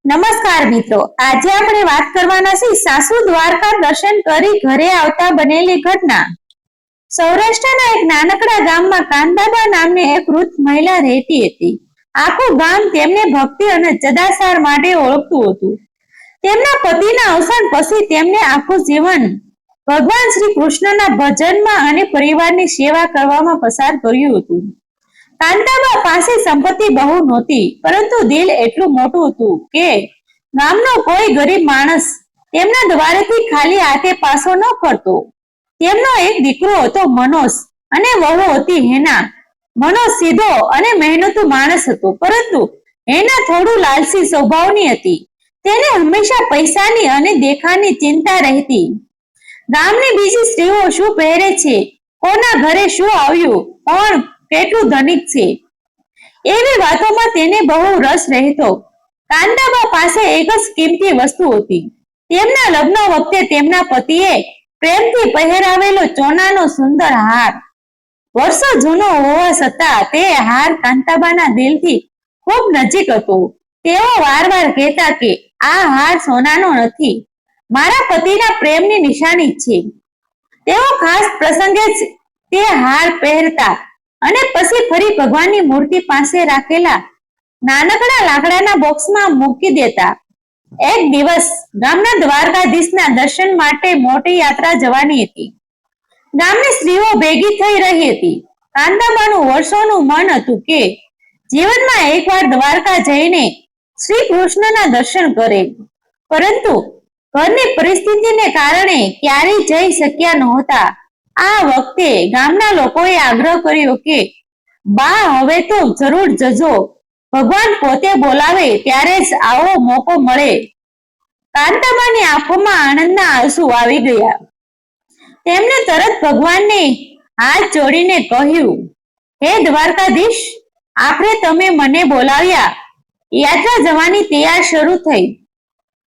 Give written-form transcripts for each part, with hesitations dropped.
નમસ્કાર મિત્રો, આજે આપણે વાત કરવાના છે સાસુ દ્વારકા દર્શન કરી ઘરે આવતા બનેલી ઘટના। સૌરાષ્ટ્રના એક નાનકડા ગામમાં કાંતાબા નામની એક વૃદ્ધ મહિલા રહેતી હતી। આખું ગામ તેમને ભક્તિ અને સદાચાર માટે ઓળખતું હતું। તેમના પતિના અવસાન પછી તેમને આખું જીવન ભગવાન શ્રી કૃષ્ણના ભજનમાં અને પરિવારની સેવા કરવામાં પસાર કર્યું હતું। કાંતાબા પાસે સંપત્તિ બહુ નહોતી, પરંતુ દિલ એટલું મોટું હતું કે ગામનો કોઈ ગરીબ માણસ તેમના દ્વારેથી ખાલી હાથે પાછો ન ફરતો। તેમનો એક દીકરો હતો મનોજ અને વહુ હતી હેના। મનોજ સીધો અને મહેનતુ માણસ હતો, પરંતુ હેના થોડું લાલસી સ્વભાવની હતી। તેને હંમેશા પૈસાની અને દેખાની ચિંતા રહેતી। ગામની બીજી સ્ત્રીઓ શું પહેરે છે, કોના ઘરે શું આવ્યું, કોણ કેટલું ધનિક છે, એવી વાતોમાં તેને બહુ રસ રહેતો। કાંતાબા પાસે એક જ કિંમતી વસ્તુ હતી। તેમના લગ્ન વખતે તેમના પતિએ પ્રેમથી પહેરાવેલો સોનાનો સુંદર હાર। વર્ષો જૂનો હોવા છતાં તે હાર કાંતાબાના દિલથી ખૂબ નજીક હતો। તેઓ વારવાર કહેતા કે આ હાર સોનાનો નથી, મારા પતિના પ્રેમની નિશાની છે। તેઓ ખાસ પ્રસંગે જ તે હાર પહેરતા અને પછી ફરી ભગવાનની મૂર્તિ પાસે રાખેલા નાનકડા લાકડાના બોક્સમાં મૂકી દેતા। એક દિવસ ગામના દ્વારકાધીશના દર્શન માટે મોટી યાત્રા જવાની હતી। ગામની સ્ત્રીઓ ભેગી થઈ રહી હતી। કાંતાબાનું વર્ષોનું મન હતું કે જીવનમાં એકવાર દ્વારકા જઈને શ્રી કૃષ્ણના દર્શન કરે, પરંતુ ઘરની પરિસ્થિતિને કારણે ક્યારેય જઈ શક્યા નહોતા। આ વખતે ગામના લોકોએ આગ્રહ કર્યો કે બા, હવે તો જરૂર જજો, ભગવાન પોતે બોલાવે ત્યારે જ આવો મોકો મળે। કાંતાબાની આંખોમાં આનંદના આંસુ આવી ગયા। તેમને તરત ભગવાનને હાથ જોડીને કહ્યું, હે દ્વારકાધીશ, આખરે તમે મને બોલાવ્યા। યાત્રા જવાની તૈયાર શરૂ થઈ।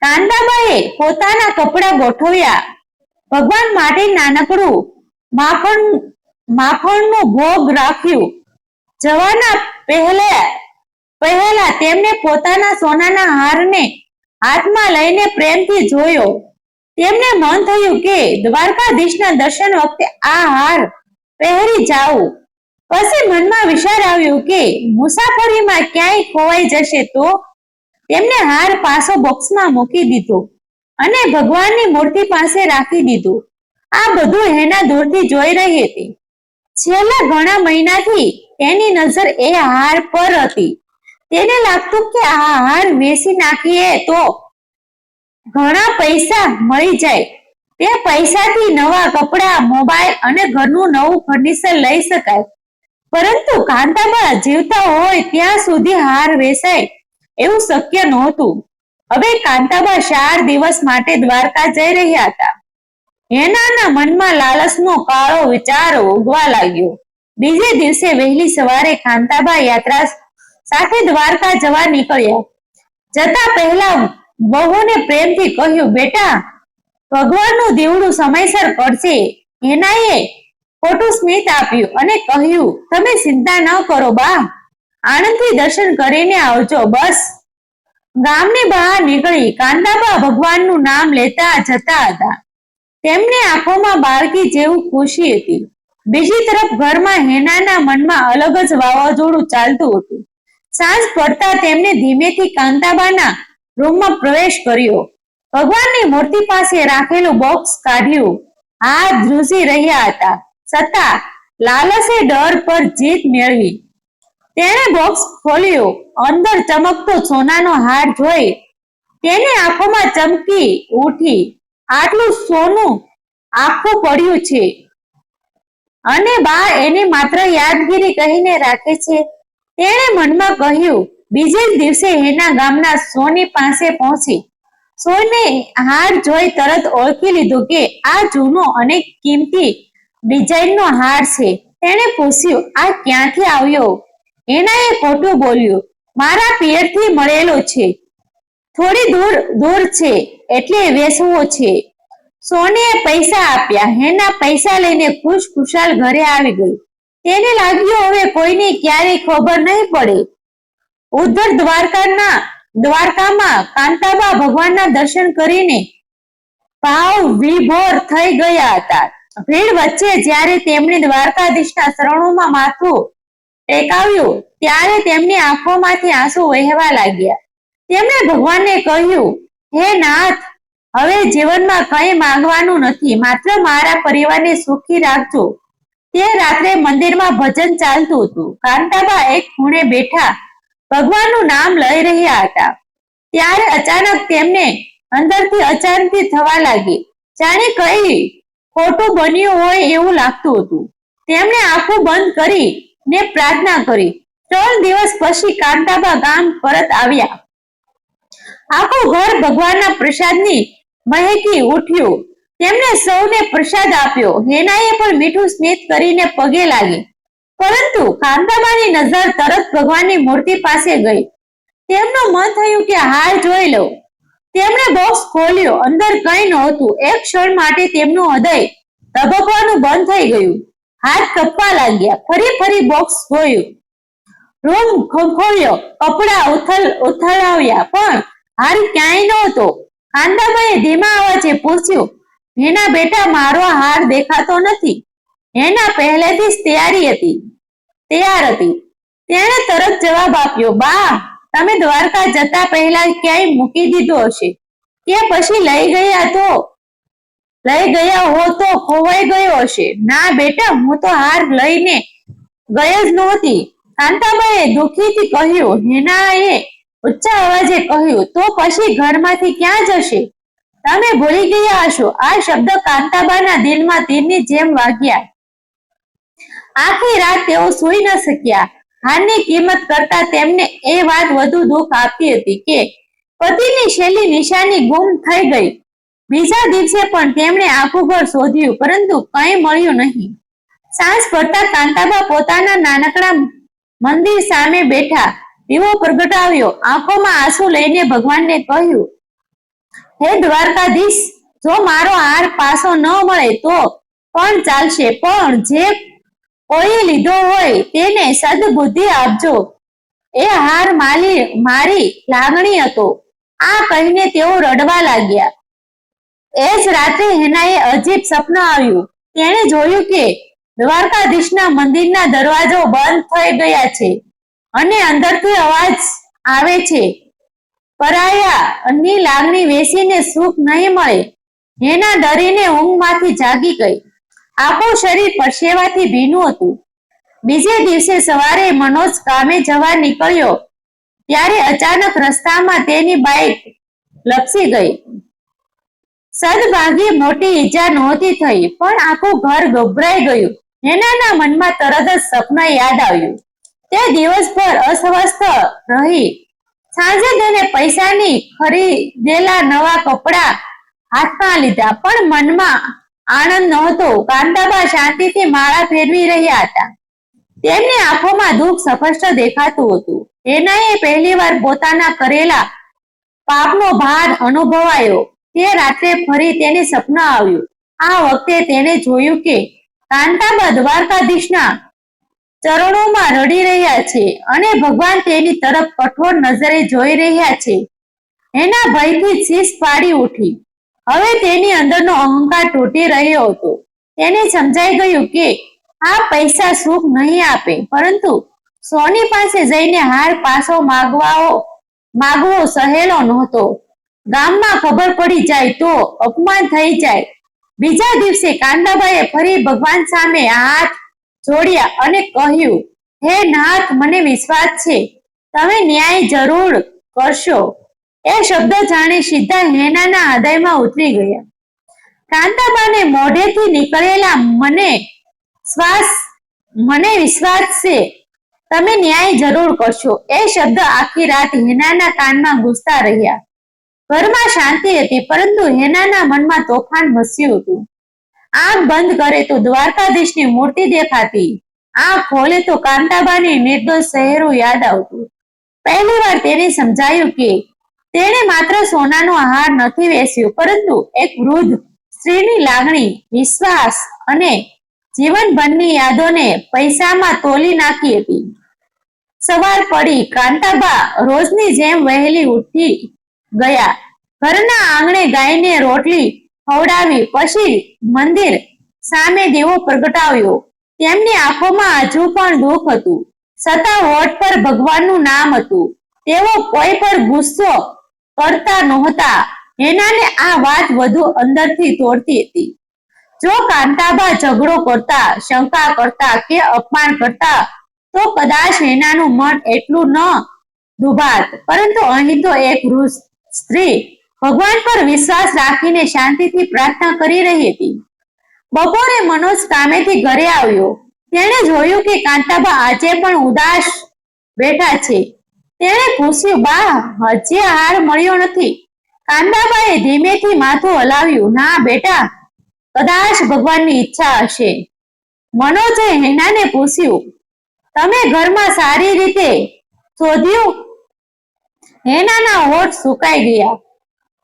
કાંતાબાએ પોતાના કપડા ગોઠવ્યા, ભગવાન માટે નાનકડું માખણનું ભોગ રાખ્યું। જવાના પહેલા તેમને પોતાના સોનાના હારને હાથમાં લઈને પ્રેમથી જોયો। તેમને મન થયું કે દ્વારકાધીશના દર્શન વખતે આ હાર પહેરી જાઉં। પછી મનમાં વિચાર આવ્યો કે મુસાફરીમાં ક્યાંય ખોવાઈ જશે તો? તેમને હાર પાછો બોક્સમાં મૂકી દીધો અને ભગવાનની મૂર્તિ પાસે રાખી દીધો। આ બધું હેના દૂરથી જોઈ રહી હતી। છેલ્લા ઘણા મહિનાથી તેની નજર એ હાર પર હતી। તેને લાગતું કે આ હાર વેચી નાખીએ તો ઘણા પૈસા મળી જાય। તે પૈસાથી નવા કપડા, મોબાઈલ અને ઘરનું નવું ફર્નિચર લઈ શકાય। પરંતુ કાંતાબા જીવતા હોય ત્યાં સુધી હાર વેચાય એવું શક્ય નહોતું। હવે કાંતાબા 4 દિવસ માટે દ્વારકા જઈ રહ્યા હતા। હેનાના મનમાં લાલચનો કાળો વિચાર ઉગવા લાગ્યો। બીજે દિવસે વહેલી સવારે કાંતાબા યાત્રા સાથે દ્વારકા જવા નીકળ્યા। જતા પહેલા વહુને પ્રેમથી કહ્યું, બેટા, ભગવાનનું દીવડું સમયસર પડશે। હેનાએ ખોટું સ્મિત આપ્યું અને કહ્યું, તમે ચિંતા ન કરો બા, આનંદથી દર્શન કરીને આવજો, બસ। ગામની બહાર નીકળી કાંતાબા ભગવાનનું નામ લેતા જતા હતા। તેમની આંખોમાં બાળકી જેવું ખુશી હતી। બીજી તરફ ઘરમાં હેનાના મનમાં અલગ જ વાવાઝોડું ચાલતું હતું। સાંજ પડતા તેમને ધીમેથી કાંતાબાના રૂમમાં પ્રવેશ કર્યો। ભગવાનની મૂર્તિ પાસે રાખેલું બોક્સ કાઢ્યું। હાથ ધ્રુજી રહ્યા હતા, છતાં લાલચે ડર પર જીત મેળવી। તેણે બોક્સ ખોલ્યું। અંદર ચમકતો સોનાનો હાર જોઈ તેની આંખોમાં ચમકી ઉઠી। આટલું સોનું આખું પડ્યું છે અને બા એને માત્ર યાદગીરી કહીને રાખે છે, તેણે મનમાં કહ્યું। બીજે જ દિવસે હેના ગામના સોની પાસે પહોંચી। સોને હાર જોઈ તરત ઓળખી લીધું કે આ જૂનો અને કિંમતી ડિઝાઇનનો હાર છે। તેણે પૂછ્યું, આ ક્યાંથી આવ્યો? હેનાએ ખોટું બોલ્યું, મારા પિયરથી મળેલો છે, થોડી દૂર છે એટલે વેચવો છે। સોનીએ પૈસા આપ્યા। હેના પૈસા લઈને ખુશખુશાલ ઘરે આવી ગઈ। તેને લાગ્યું હવે કોઈને ક્યારેય ખબર નહીં પડે। ઉધર દ્વારકાના દ્વારકામાં કાંતાબા ભગવાનના દર્શન કરીને ભાવ વિભોર થઈ ગયા હતા. ભીડ વચ્ચે જ્યારે તેમણે દ્વારકાધીશના ચરણોમાં માથું ટેકાવ્યું ત્યારે તેમની આંખોમાંથી આંસુ વહેવા લાગ્યા. તેમણે ભગવાનને કહ્યું, હે નાથ, હવે જીવનમાં કંઈ માંગવાનું નથી, માત્ર મારા પરિવારને સુખી રાખજો. તે રાત્રે મંદિરમાં ભજન ચાલતું હતું. કાંતાબા એક ખૂણે બેઠા ભગવાનનું નામ લઈ રહ્યા હતા. ત્યારે અચાનક તેમને અંદરથી અશાંતિ થવા લાગી, જાણે કઈ ખોટું બન્યું હોય એવું લાગતું હતું. તેમણે આંખો બંધ કરી ને પ્રાર્થના કરી. 3 દિવસ પછી કાંતાબા ગામ પરત આવ્યા. આખું ઘર ભગવાનના પ્રસાદની મહેકી ઉઠ્યું. તેમણે સૌને પ્રસાદ આપ્યો. હેનાએ પણ મીઠું સ્મિત કરીને પગે લાગી. પરંતુ કાંતાબાની નજર તરત ભગવાનની મૂર્તિ પાસે ગઈ. તેમનું મન થયું કે હાર જોઈ લો. તેમણે બોક્સ ખોલ્યો. અંદર કંઈ નહોતું. એક ક્ષણ માટે તેમનું હૃદય ધબકવાનું બંધ થઈ ગયું. હાથ કપવા લાગ્યા. ફરી બોક્સ જોયું. રૂમ ખોલ્યો. કપડા ઉથલાવ્યા, પણ હાર ક્યાંય નહોતો. કાંતાબાઈએ ધીમા અવાજે પૂછ્યું, હેના બેટા, મારો હાર દેખાતો નથી. હેના પહેલેથી જ તૈયાર હતી. તેણે તરત જવાબ આપ્યો, બા, તમે દ્વારકા જતા પહેલા ક્યાંય મૂકી દીધો હશે, કે પછી લઈ ગયા હો તો ખોવાઈ ગયો હશે. ના બેટા, હું તો હાર લઈને ગઈ જ નહોતી. કાંતાબાઈએ દુઃખીથી કહ્યું. હેનાએ ઊંચા અવાજે કહ્યું, તો પછી ઘરમાંથી ક્યાં જશે? તમે ભૂલી ગયા હશો. આ શબ્દ કાંતાબાના દિલમાં તીરની જેમ વાગ્યા. આખી રાત તેઓ સૂઈ ન શક્યા. હારની કિંમત કરતા તેમને એ વાત વધુ દુઃખ આપતી હતી કે પતિની છેલ્લી નિશાની ગુમ થઈ ગઈ. બીજા દિવસે પણ તેમણે આખું ઘર શોધ્યું, પરંતુ કંઈ મળ્યું નહીં. સાંજ પડતા કાંતાબા પોતાના નાનકડા મંદિર સામે બેઠા દીવો પ્રગટાવ્યો. આંખોમાં આંસુ લઈને ભગવાનને કહ્યું, હે દ્વારકાધીશ, જો મારો હાર પાછો ન મળે તો પણ ચાલશે, પણ જે કોઈએ લીધો હોય તેને સદબુદ્ધિ આપજો. એ હાર મારી લાગણી હતો. આ કહીને તેઓ રડવા લાગ્યા. એ જ રાત્રે હેનાએ અજીબ સપનું આવ્યું. તેણે જોયું કે દ્વારકાધીશના મંદિરના દરવાજો બંધ થઈ ગયા છે અને અંદરથી અવાજ આવે છે, પરાયાની લાગણી વેચીને સુખ નહીં મળે. હેના ડરીને ઊંઘમાંથી જાગી ગઈ. આખું શરીર પરસેવાથી ભીનું હતું. બીજે દિવસે સવારે મનોજ કામે જવા નીકળ્યો ત્યારે અચાનક રસ્તામાં તેની બાઇક લપસી ગઈ. સદભાગ્યે મોટી ઈજા નહોતી થઈ, પણ આખું ઘર ગભરાઈ ગયું. હેનાના મનમાં તરત જ સપનું યાદ આવ્યું. તે દિવસભર અસ્વસ્થ રહી. સાંજે તેને પૈસાની ખરીદેલા નવા કપડા હાથમાં લીધા, પણ મનમાં આનંદ નહોતો. કાંતાબા શાંતિથી માળા ફેરવી રહ્યા હતા. તેમની આંખોમાં દુઃખ સ્પષ્ટ દેખાતું હતું. હેનાએ પહેલીવાર પોતાના કરેલા પાપનો ભાર અનુભવાયો. તે રાત્રે ફરી તેને સપનું આવ્યું. આ વખતે તેને જોયું કે કાંતાબા દ્વારકાધીશના ચરણોમાં રડી રહ્યા છે અને ભગવાન તેની તરફ કઠોર નજરે જોઈ રહ્યા છે. એના ભયથી ચીસ પાડી ઉઠી. હવે તેની અંદરનો અહંકાર તૂટી રહ્યો હતો. તેને સમજાઈ ગયું કે આ પૈસા સુખ નહીં આપે, પરંતુ સોની પાસે જઈને હાર પાછો માગવો સહેલો નહોતો. ગામમાં ખબર પડી જાય તો અપમાન થઈ જાય. બીજા દિવસે કાંતાબાઈએ ફરી ભગવાન સામે હાથ જોડ્યા અને કહ્યું, હે નાથ, મને વિશ્વાસ છે તમે ન્યાય જરૂર કરશો. એ શબ્દ જાણે સીધા હેનાના હૃદયમાં ઉતરી ગયા. કાંતાબાને મોઢેથી નીકળેલા મને વિશ્વાસ છે તમે ન્યાય જરૂર કરશો એ શબ્દ આખી રાત હેનાના કાનમાં ગૂંજતા રહ્યા. ઘરમાં શાંતિ હતી, પરંતુ હેનાના મનમાં તોફાન મચ્યું હતું. આંખ બંધ કરે તો દ્વારકાધીશની મૂર્તિ દેખાતી. આંખ ખોલે તો કાંતાબાની નિર્દોષ ચહેરું યાદ આવતું. પહેલી વાર તેને સમજાયું કે તેણે માત્ર સોનાનો હાર નથી વેચ્યો, પરંતુ એક વૃદ્ધ સ્ત્રીની લાગણી, વિશ્વાસ અને જીવનભરની યાદોને પૈસામાં તોલી નાખી હતી. સવાર પડી. કાંતાબા રોજની જેમ વહેલી ઉઠી ગયા. ઘરના આંગણે ગાયને રોટલી ખવડાવી. પછી મંદિર સામે દીવો પ્રગટાવ્યો. તેમની આંખોમાં હજુ પણ દુઃખ હતું, છતાં હોઠ પર ભગવાનનું નામ હતું. તેઓ કોઈ પર ગુસ્સો કરતા નહોતા. હેનાને આ વાત વધુ અંદરથી તોડતી હતી. જો કાંતાબા ઝઘડો કરતા, શંકા કરતા કે અપમાન કરતા તો કદાચ હેનાનું મન એટલું ન દુભાત. પરંતુ અહીં તો એક વૃદ્ધ સ્ત્રી ભગવાન પર વિશ્વાસ રાખીને શાંતિથી પ્રાર્થના કરી રહી હતી. બપોરે મનોજ કામેથી ઘરે આવ્યો. તેણે જોયું કે કાંતાબા આજે પણ ઉદાસ બેઠા છે. તેણે પૂછ્યું, બા, હજી હાર મળ્યો નથી? કાંતાબાએ ધીમેથી માથું હલાવ્યું. ના બેટા, કદાચ ભગવાનની ઈચ્છા હશે. મનોજે હેનાને પૂછ્યું, તમે ઘરમાં સારી રીતે શોધ્યું? હેનાના હોઠ સુકાઈ ગયા.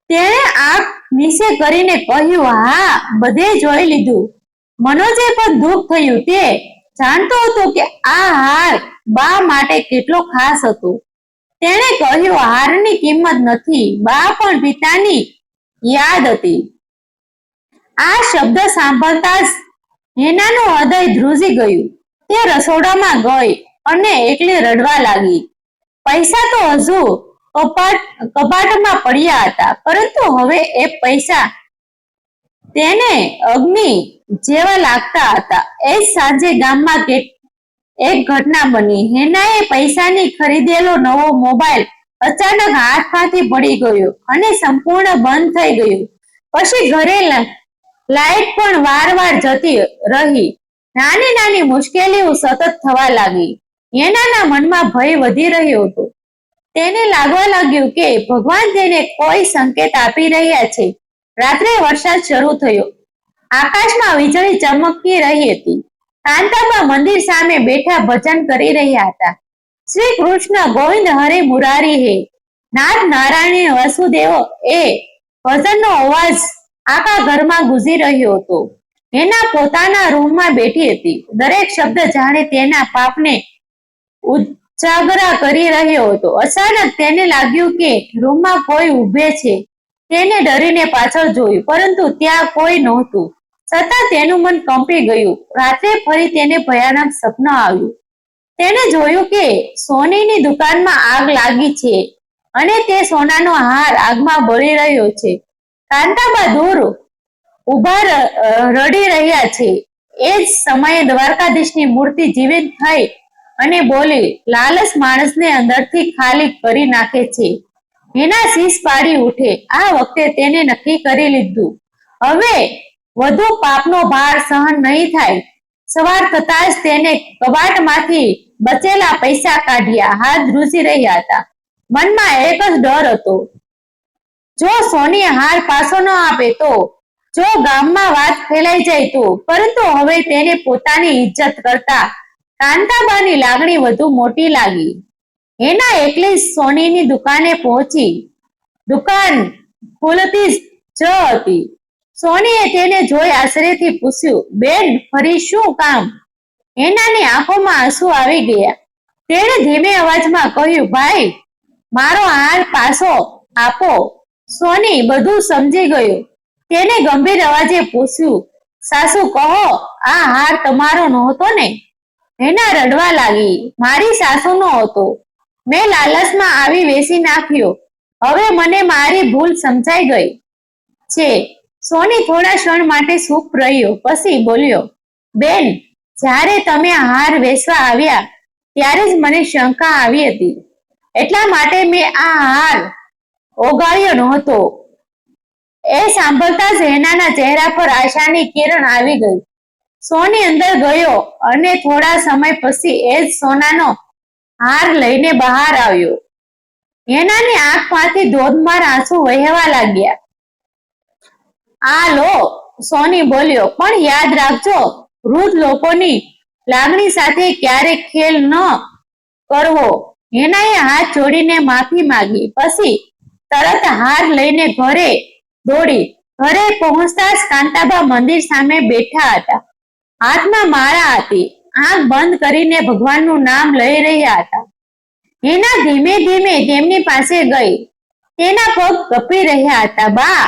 તેણે આંખ નીચે કરીને કહ્યું, હા, બધે જોઈ લીધું. મનોજે પણ દુઃખ થયું. તે જાણતો હતો કે આ હાર બા માટે કેટલો ખાસ હતો. તેણે કહ્યું, હારની કિંમત નથી બા, પણ પિતાની યાદ હતી. આ શબ્દ સાંભળતા જ હેનાનું હૃદય ધ્રુજી ગયું. તે રસોડામાં ગઈ અને એકલી રડવા લાગી. પૈસા તો હજુ કબાટમાં પડ્યા હતા, પરંતુ હવે એ પૈસા તેને અગ્નિ જેવા લાગતા હતા. એ સાંજે ગામમાં એક ઘટના બની. હેનાએ પૈસાની ખરીદેલો નવો મોબાઈલ અચાનક હાથમાંથી પડી ગયો અને સંપૂર્ણ બંધ થઈ ગયું. પછી ઘરે લાઈટ પણ વારવાર જતી રહી. નાની નાની મુશ્કેલીઓ સતત થવા લાગી. હેનાના મનમાં ભય વધી રહ્યો હતો. તેને લાગવા લાગ્યું કે ભગવાન તેને કોઈ સંકેત આપી રહ્યા છે. રાત્રે વરસાદ શરૂ થયો. આકાશમાં વીજળી ચમકી રહી હતી. કાંતાબા મંદિર સામે બેઠા ભજન કરી રહ્યા હતા. શ્રી કૃષ્ણ ગોવિંદ હરે મુરારી હે, નાથ નારાયણ વસુદેવ, એ ભજનનો અવાજ આખા ઘરમાં ગુંજી રહ્યો હતો. હેના પોતાના રૂમમાં બેઠી હતી. દરેક શબ્દ જાણે તેના પાપને ઉજાગર કરી રહ્યો હતો. અચાનક તેને લાગ્યું કે રૂમમાં કોઈ ઊભે છે. તેને ડરીને પાછળ જોયું, પરંતુ ત્યાં કોઈ નહોતું. છતાં તેનું મન કંપી ગયું. રાત્રે ફરી તેને ભયાનક સપનું આવ્યું. તેને જોયું કે સોનીની દુકાનમાં આગ લાગી છે અને તે સોનાનો હાર આગમાં બળી રહ્યો છે. કાંતાબા દૂર ઉભા રડી રહ્યા છે. એ જ સમયે દ્વારકાધીશની મૂર્તિ જીવિત થઈ અને બોલી, લાલચ માણસને અંદરથી ખાલી કરી નાખે છે. હેના શીશ પાડી ઉઠે. આ વખતે તેને નક્કી કરી લીધું, હવે વધુ પાપનો ભાર સહન નહીં થાય. સવાર થતાં જ તેને કબાટમાંથી બચેલા પૈસા કાઢ્યા. હાથ ધ્રુજી રહ્યા હતા. મનમાં એક જ ડર હતો, જો સોની હાર પાછો ન આપે તો, જો ગામમાં વાત ફેલાઈ જાય તો. પરંતુ હવે તેને પોતાની ઇજ્જત કરતા કાંતાબાની લાગણી વધુ મોટી લાગી. હેના એકલી સોનીની દુકાને પહોંચી. દુકાન ખુલતી જ હતી. સોનીએ તેને જોઈ આશ્ચર્યથી પૂછ્યું, બેન, ફરી શું કામ? હેનાની આંખોમાં આંસુ આવી ગયા. તેણે ધીમે અવાજમાં કહ્યું, ભાઈ, મારો હાર પાછો આપો. સોની બધું સમજી ગયો. તેને ગંભીર અવાજે પૂછ્યું, સાસુ, કહો, આ હાર તમારો નહોતો ને? હેના રડવા લાગી. મારી સાસુનો હતો. મેં લાલચમાં આવી વેચી નાખ્યો. હવે મને મારી ભૂલ સમજાઈ ગઈ છે. સોની થોડા ક્ષણ માટે ચૂપ રહ્યો. પછી બોલ્યો, બેન, જ્યારે તમે હાર વેચવા આવ્યા ત્યારે જ મને શંકા આવી હતી. એટલા માટે મેં આ હાર ઓગાળ્યો નહોતો. એ સાંભળતા જ હેનાના ચહેરા પર આશાની કિરણ આવી ગઈ. સોની અંદર ગયો અને થોડા સમય પછી એ જ સોનાનો હાર લઈને બહાર આવ્યો. હેનાની આંખમાંથી ધોધમાર આંસુ વહેવા લાગ્યા. આ લો, સોની બોલ્યો, પણ યાદ રાખજો, વૃદ્ધ લોકોની લાગણી સાથે ક્યારેક ખેલ ન કરવો. હેનાએ હાથ જોડીને માફી માંગી. પછી તરત હાર લઈને ઘરે દોડી. ઘરે પહોંચતા જ કાંતાબા મંદિર સામે બેઠા હતા. હાથમાં માળા હતી. આંખ બંધ કરીને ભગવાનનું નામ લઈ રહ્યા હતા. હેના ધીમે ધીમે તેમની પાસે ગઈ. તેના પગ કપી રહ્યા હતા. બા,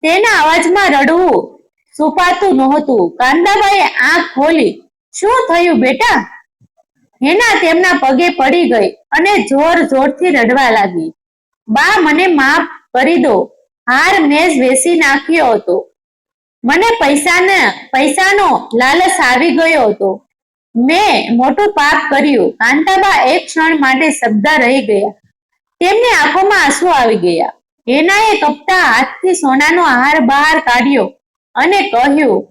તેના અવાજમાં રડવું છુપાતું નહોતું. કાંતાબાઈએ આંખ ખોલી. શું થયું બેટા? હેના તેમના પગે પડી ગઈ અને જોર જોરથી રડવા લાગી. બા, મને માફ કરી દો. હાર મેં જ વેચી નાખ્યો હતો. મને પૈસાનો લાલચ આવી ગયો હતો. મેં મોટું પાપ કર્યું. કાંતાબા એક ક્ષણ માટે શબ્દ રહી ગયા. તેમની આંખોમાં આંસુ આવી ગયા. હેનાએ કપતા હાથથી સોનાનો હાર બહાર કાઢ્યો અને કહ્યું,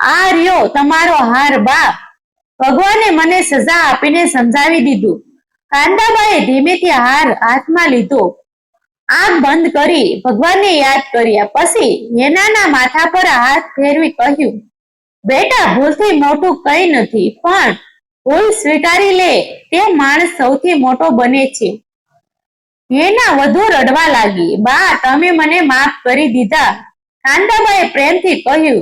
આ રહ્યો તમારો હાર બા. ભગવાને મને સજા આપીને સમજાવી દીધું. કાંતાબાએ ધીમેથી હાર હાથમાં લીધો, આંખ બંધ કરી ભગવાનને યાદ કર્યા. પછી હેનાના માથા પર હાથ ફેરવી કહ્યું, બેટા, ભૂલથી મોટું કંઈ નથી, પણ ભૂલ સ્વીકારી લે તે માણસ સૌથી મોટો બને છે. હેના વધુ રડવા લાગી. બા, તમે મને માફ કરી દીધા. કાંતાબાએ પ્રેમથી કહ્યું,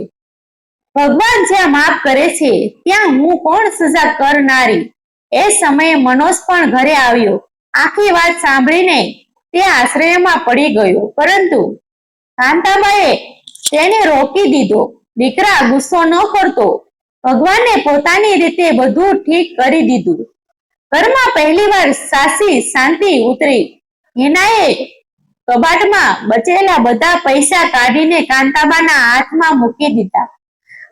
ભગવાન જ્યાં માફ કરે છે ત્યાં હું કોણ સજા કરનારી? એ સમયે મનોજ પણ ઘરે આવ્યો. આખી વાત સાંભળીને તે આશ્રયમાં પડી ગયો, પરંતુ કાંતાબાએ તેને રોકી દીધો. દીકરા, ગુસ્સો ન કરતો. ભગવાને પોતાની રીતે બધું ઠીક કરી દીધું. ઘરમાં પહેલીવાર સાચી શાંતિ ઉતરી. હેનાએ કબાટમાં બચેલા બધા પૈસા કાઢીને કાંતાબાના હાથમાં મૂકી દીધા.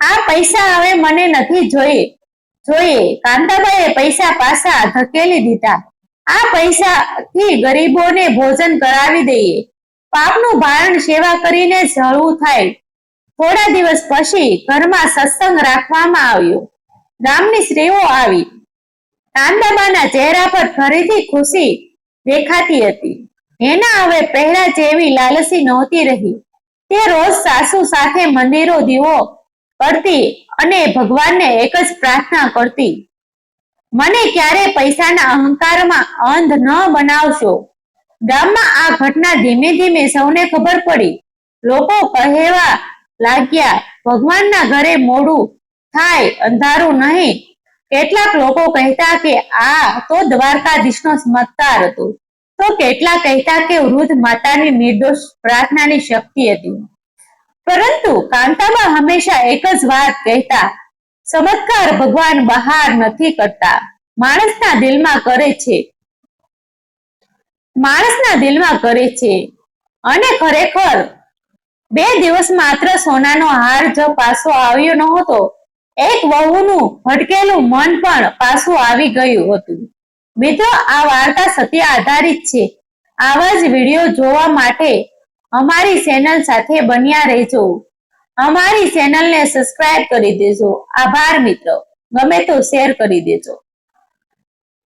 આ પૈસા હવે મને નથી જોઈએ. કાંતાબાએ પૈસા પાછા ધકેલી દીધા. આ પૈસાથી ગરીબોને ભોજન કરાવી દઈએ. પાપનું ભારણ સેવા કરીને જ હળવું થાય. થોડા દિવસ પછી ઘરમાં સત્સંગ રાખવામાં આવ્યો. ગામની સ્ત્રીઓ આવી. કાંતાબાના ચહેરા પર ફરીથી ખુશી દેખાતી હતી. હેના હવે પહેલા જેવી લાલસી નહોતી રહી. તે રોજ સાસુ સાથે મંદિરો દીવો કરતી અને ભગવાનને એક જ પ્રાર્થના કરતી, મને ક્યારે પૈસાના અહંકારમાં અંધ ન બનાવશો. ગામમાં આ ઘટના ધીમે ધીમે સૌને ખબર પડી. લોકો કહેવા લાગ્યા, ભગવાનના ઘરે મોડું થાય, અંધારું નહીં. કેટલાક લોકો કહેતા કે આ તો દ્વારકાધીશનો ચમત્કાર હતો, તો કેટલાક કહેતા કે વૃદ્ધ માતાની નિર્દોષ પ્રાર્થનાની શક્તિ હતી. પરંતુ કાંતાબા હંમેશા એક જ વાત કહેતા, ચમત્કાર ભગવાન બહાર નથી કરતા, માણસના દિલમાં કરે છે. અને ખરેખર 2 દિવસ માત્ર સોનાનો હાર જ પાછો આવ્યો નહોતો, એક વહુનું ભટકેલું મન પણ પાછું આવી ગયું હતું. મિત્રો, આ વાર્તા સત્ય આધારિત છે. આવા જ વિડીયો જોવા માટે અમારી ચેનલ સાથે બન્યા રહેજો. અમારી ચેનલને સબસ્ક્રાઇબ કરી દેજો. આભાર મિત્રો. ગમે તો શેર કરી દેજો.